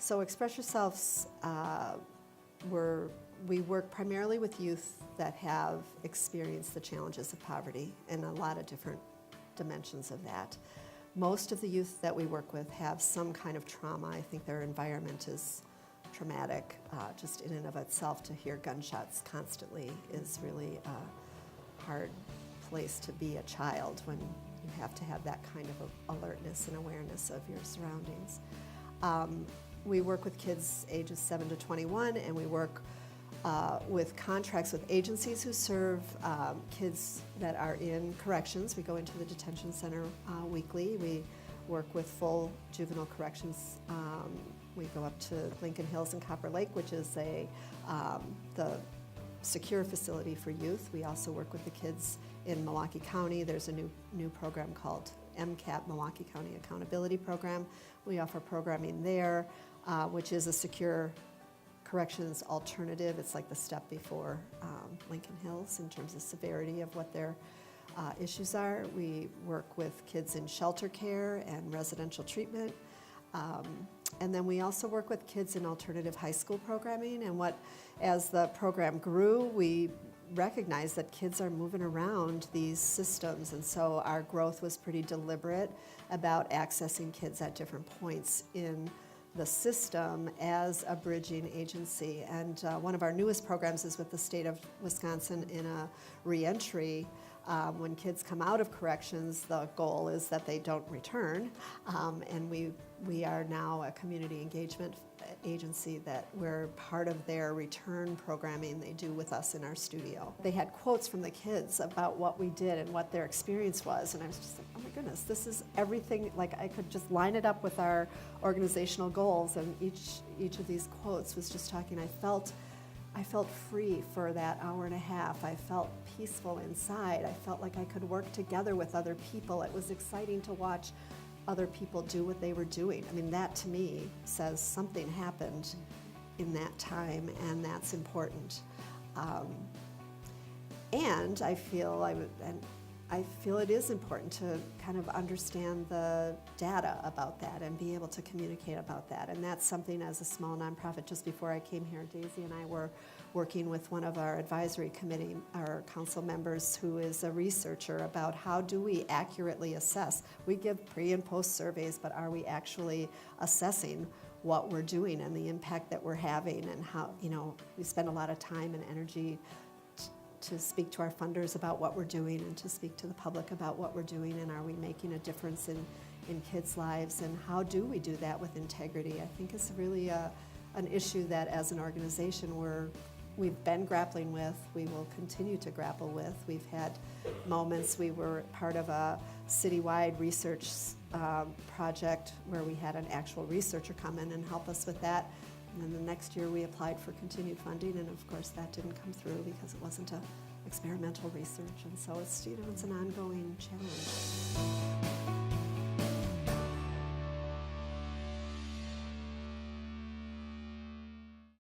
So Express Yourselves, we work primarily with youth that have experienced the challenges of poverty and a lot of different dimensions of that. Most of the youth that we work with have some kind of trauma. I think their environment is traumatic. Just in and of itself, to hear gunshots constantly is really a hard place to be a child when you have to have that kind of alertness and awareness of your surroundings. We work with kids ages 7 to 21, and we work with contracts with agencies who serve kids that are in corrections. We go into the detention center weekly. We work with full juvenile corrections. We go up to Lincoln Hills and Copper Lake, which is the secure facility for youth. We also work with the kids in Milwaukee County. There's a new program called MCAP, Milwaukee County Accountability Program. We offer programming there, which is a secure corrections alternative. It's like the step before Lincoln Hills in terms of severity of what their issues are. We work with kids in shelter care and residential treatment. And then we also work with kids in alternative high school programming. And as the program grew, we recognized that kids are moving around these systems. And so our growth was pretty deliberate about accessing kids at different points in the system as a bridging agency. And one of our newest programs is with the state of Wisconsin in a reentry. When kids come out of corrections, the goal is that they don't return. And we are now a community engagement agency that we're part of their return programming they do with us in our studio. They had quotes from the kids about what we did and what their experience was, and I was just like, oh my goodness, this is everything. Like, I could just line it up with our organizational goals, and each of these quotes was just talking. I felt free for that hour and a half. I felt peaceful inside. I felt like I could work together with other people. It was exciting to watch other people do what they were doing. I mean, that to me says something happened in that time, and that's important. And I feel it is important to kind of understand the data about that and be able to communicate about that. And that's something, as a small nonprofit, just before I came here, Daisy and I were working with one of our advisory committee, our council members, who is a researcher about how do we accurately assess. We give pre and post surveys, but are we actually assessing what we're doing and the impact that we're having, and how, we spend a lot of time and energy to speak to our funders about what we're doing and to speak to the public about what we're doing, and are we making a difference in kids' lives, and how do we do that with integrity? I think it's really an issue that as an organization we've been grappling with, we will continue to grapple with. We've had moments, we were part of a citywide research project where we had an actual researcher come in and help us with that. And then the next year we applied for continued funding, and of course that didn't come through because it wasn't experimental research. And so it's an ongoing challenge.